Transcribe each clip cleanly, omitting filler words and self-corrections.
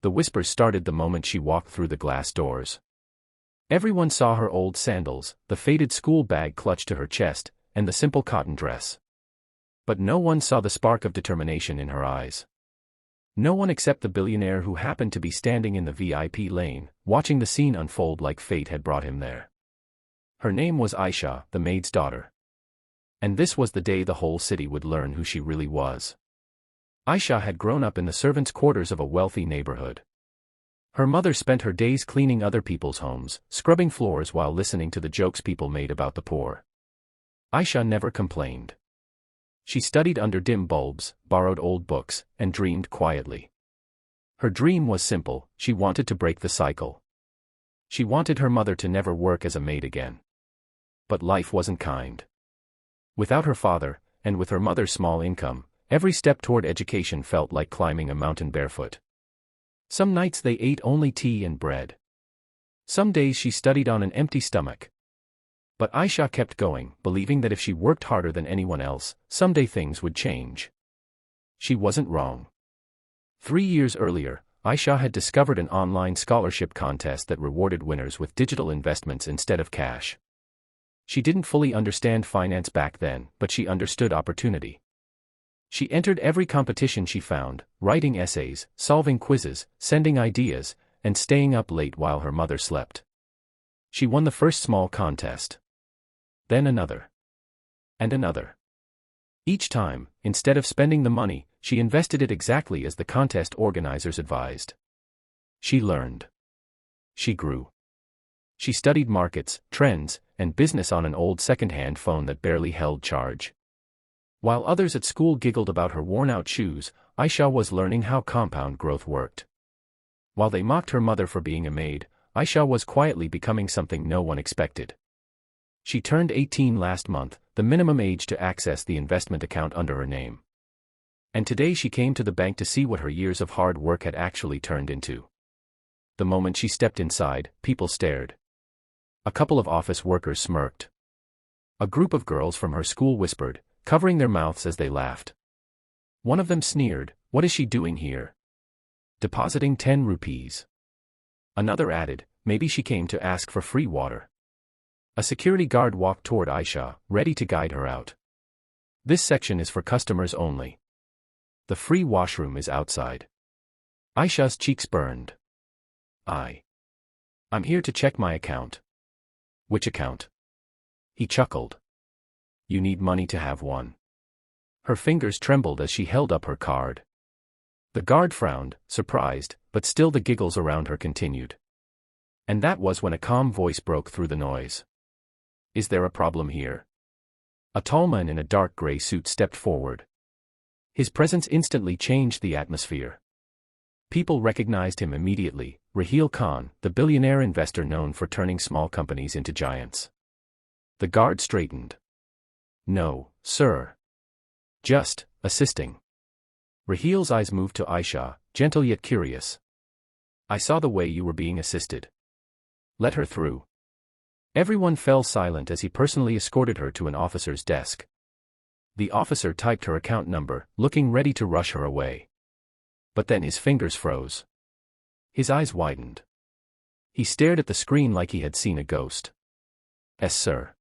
The whispers started the moment she walked through the glass doors. Everyone saw her old sandals, the faded school bag clutched to her chest, and the simple cotton dress. But no one saw the spark of determination in her eyes. No one except the billionaire who happened to be standing in the VIP lane, watching the scene unfold like fate had brought him there. Her name was Aisha, the maid's daughter. And this was the day the whole city would learn who she really was. Aisha had grown up in the servants' quarters of a wealthy neighborhood. Her mother spent her days cleaning other people's homes, scrubbing floors while listening to the jokes people made about the poor. Aisha never complained. She studied under dim bulbs, borrowed old books, and dreamed quietly. Her dream was simple: she wanted to break the cycle. She wanted her mother to never work as a maid again. But life wasn't kind. Without her father, and with her mother's small income, every step toward education felt like climbing a mountain barefoot. Some nights they ate only tea and bread. Some days she studied on an empty stomach. But Aisha kept going, believing that if she worked harder than anyone else, someday things would change. She wasn't wrong. 3 years earlier, Aisha had discovered an online scholarship contest that rewarded winners with digital investments instead of cash. She didn't fully understand finance back then, but she understood opportunity. She entered every competition she found, writing essays, solving quizzes, sending ideas, and staying up late while her mother slept. She won the first small contest. Then another. And another. Each time, instead of spending the money, she invested it exactly as the contest organizers advised. She learned. She grew. She studied markets, trends, and business on an old second-hand phone that barely held charge. While others at school giggled about her worn-out shoes, Aisha was learning how compound growth worked. While they mocked her mother for being a maid, Aisha was quietly becoming something no one expected. She turned 18 last month, the minimum age to access the investment account under her name. And today she came to the bank to see what her years of hard work had actually turned into. The moment she stepped inside, people stared. A couple of office workers smirked. A group of girls from her school whispered, covering their mouths as they laughed. One of them sneered, "What is she doing here? Depositing 10 rupees. Another added, "Maybe she came to ask for free water." A security guard walked toward Aisha, ready to guide her out. "This section is for customers only. The free washroom is outside." Aisha's cheeks burned. I'm here to check my account." "Which account?" He chuckled. "You need money to have one." Her fingers trembled as she held up her card. The guard frowned, surprised, but still the giggles around her continued. And that was when a calm voice broke through the noise. "Is there a problem here?" A tall man in a dark gray suit stepped forward. His presence instantly changed the atmosphere. People recognized him immediately: Raheel Khan, the billionaire investor known for turning small companies into giants. The guard straightened. "No, sir. Just assisting." Raheel's eyes moved to Aisha, gentle yet curious. "I saw the way you were being assisted. Let her through." Everyone fell silent as he personally escorted her to an officer's desk. The officer typed her account number, looking ready to rush her away. But then his fingers froze. His eyes widened. He stared at the screen like he had seen a ghost. "Yes, sir.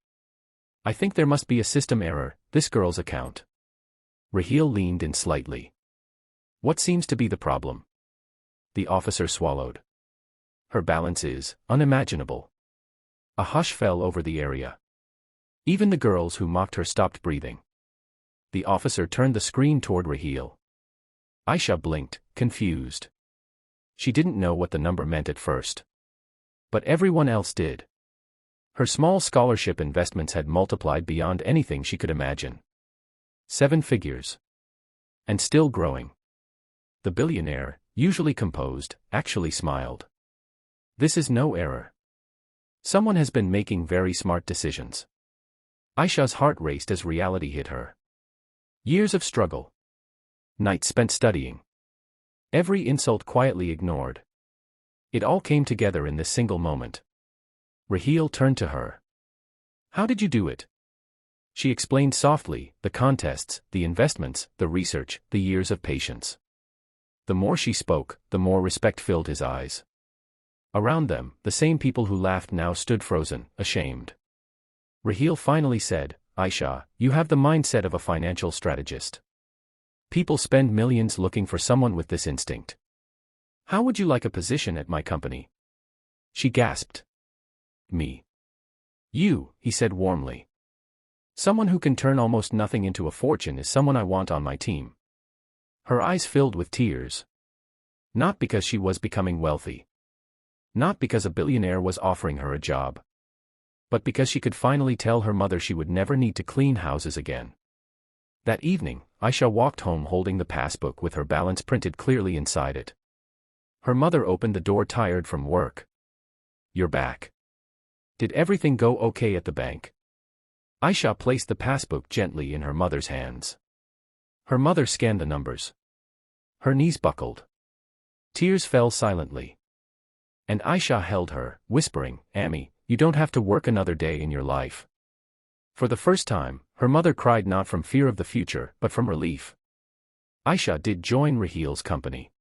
I think there must be a system error, this girl's account." Raheel leaned in slightly. "What seems to be the problem?" The officer swallowed. "Her balance is unimaginable." A hush fell over the area. Even the girls who mocked her stopped breathing. The officer turned the screen toward Raheel. Aisha blinked, confused. She didn't know what the number meant at first. But everyone else did. Her small scholarship investments had multiplied beyond anything she could imagine. 7 figures. And still growing. The billionaire, usually composed, actually smiled. "This is no error. Someone has been making very smart decisions." Aisha's heart raced as reality hit her. Years of struggle. Nights spent studying. Every insult quietly ignored. It all came together in this single moment. Raheel turned to her. "How did you do it?" She explained softly: the contests, the investments, the research, the years of patience. The more she spoke, the more respect filled his eyes. Around them, the same people who laughed now stood frozen, ashamed. Raheel finally said, "Aisha, you have the mindset of a financial strategist. People spend millions looking for someone with this instinct. How would you like a position at my company?" She gasped. "Me." "You," he said warmly. "Someone who can turn almost nothing into a fortune is someone I want on my team." Her eyes filled with tears. Not because she was becoming wealthy. Not because a billionaire was offering her a job. But because she could finally tell her mother she would never need to clean houses again. That evening, Aisha walked home holding the passbook with her balance printed clearly inside it. Her mother opened the door tired from work. "You're back. Did everything go okay at the bank?" Aisha placed the passbook gently in her mother's hands. Her mother scanned the numbers. Her knees buckled. Tears fell silently. And Aisha held her, whispering, "Ammi, you don't have to work another day in your life." For the first time, her mother cried not from fear of the future, but from relief. Aisha did join Raheel's company.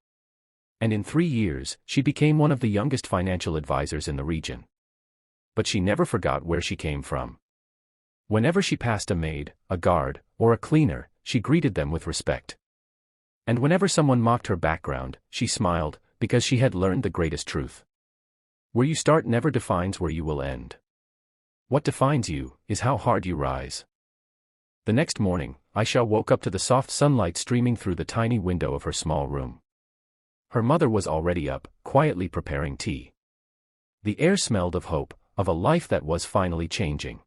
And in 3 years, she became one of the youngest financial advisors in the region. But she never forgot where she came from. Whenever she passed a maid, a guard, or a cleaner, she greeted them with respect. And whenever someone mocked her background, she smiled, because she had learned the greatest truth. Where you start never defines where you will end. What defines you is how hard you rise. The next morning, Aisha woke up to the soft sunlight streaming through the tiny window of her small room. Her mother was already up, quietly preparing tea. The air smelled of hope, of a life that was finally changing.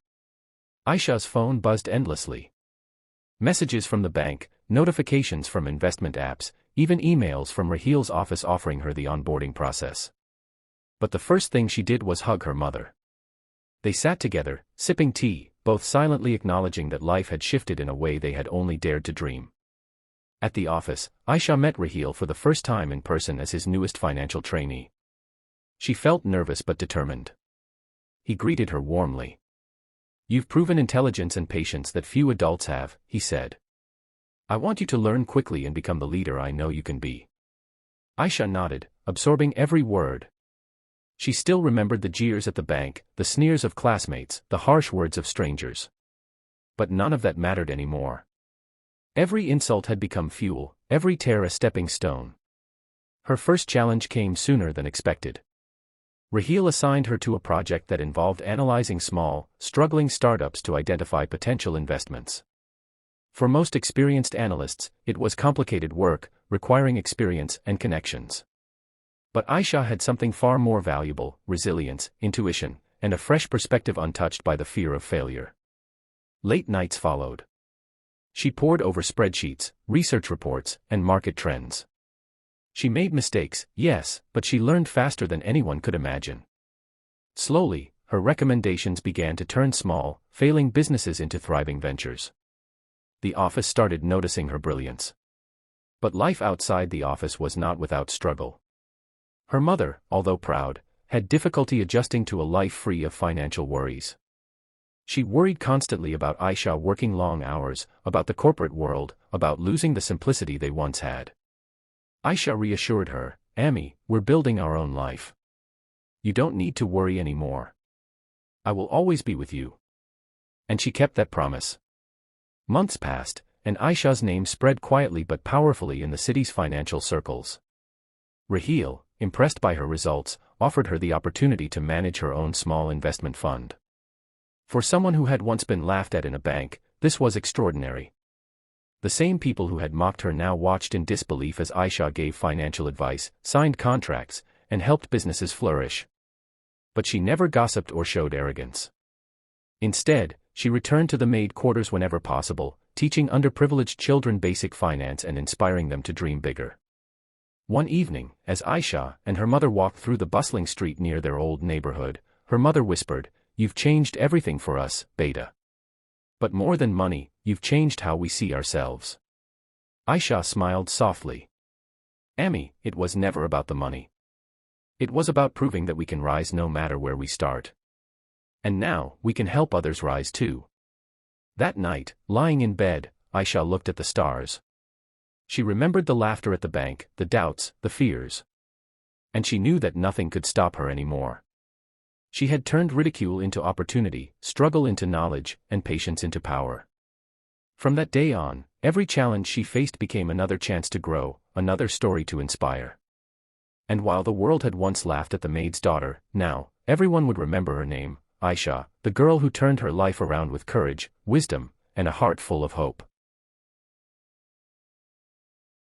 Aisha's phone buzzed endlessly. Messages from the bank, notifications from investment apps, even emails from Raheel's office offering her the onboarding process. But the first thing she did was hug her mother. They sat together, sipping tea, both silently acknowledging that life had shifted in a way they had only dared to dream. At the office, Aisha met Raheel for the first time in person as his newest financial trainee. She felt nervous but determined. He greeted her warmly. "You've proven intelligence and patience that few adults have," he said. "I want you to learn quickly and become the leader I know you can be." Aisha nodded, absorbing every word. She still remembered the jeers at the bank, the sneers of classmates, the harsh words of strangers. But none of that mattered anymore. Every insult had become fuel, every tear a stepping stone. Her first challenge came sooner than expected. Raheel assigned her to a project that involved analyzing small, struggling startups to identify potential investments. For most experienced analysts, it was complicated work, requiring experience and connections. But Aisha had something far more valuable: resilience, intuition, and a fresh perspective untouched by the fear of failure. Late nights followed. She pored over spreadsheets, research reports, and market trends. She made mistakes, yes, but she learned faster than anyone could imagine. Slowly, her recommendations began to turn small, failing businesses into thriving ventures. The office started noticing her brilliance. But life outside the office was not without struggle. Her mother, although proud, had difficulty adjusting to a life free of financial worries. She worried constantly about Aisha working long hours, about the corporate world, about losing the simplicity they once had. Aisha reassured her, "Ammi, we're building our own life. You don't need to worry anymore. I will always be with you." And she kept that promise. Months passed, and Aisha's name spread quietly but powerfully in the city's financial circles. Raheel, impressed by her results, offered her the opportunity to manage her own small investment fund. For someone who had once been laughed at in a bank, this was extraordinary. The same people who had mocked her now watched in disbelief as Aisha gave financial advice, signed contracts, and helped businesses flourish. But she never gossiped or showed arrogance. Instead, she returned to the Maid quarters whenever possible, teaching underprivileged children basic finance and inspiring them to dream bigger. One evening, as Aisha and her mother walked through the bustling street near their old neighborhood, her mother whispered, "You've changed everything for us, Beta. But more than money, you've changed how we see ourselves." Aisha smiled softly. "Ammi, it was never about the money. It was about proving that we can rise no matter where we start. And now, we can help others rise too." That night, lying in bed, Aisha looked at the stars. She remembered the laughter at the bank, the doubts, the fears. And she knew that nothing could stop her anymore. She had turned ridicule into opportunity, struggle into knowledge, and patience into power. From that day on, every challenge she faced became another chance to grow, another story to inspire. And while the world had once laughed at the maid's daughter, now, everyone would remember her name, Aisha, the girl who turned her life around with courage, wisdom, and a heart full of hope.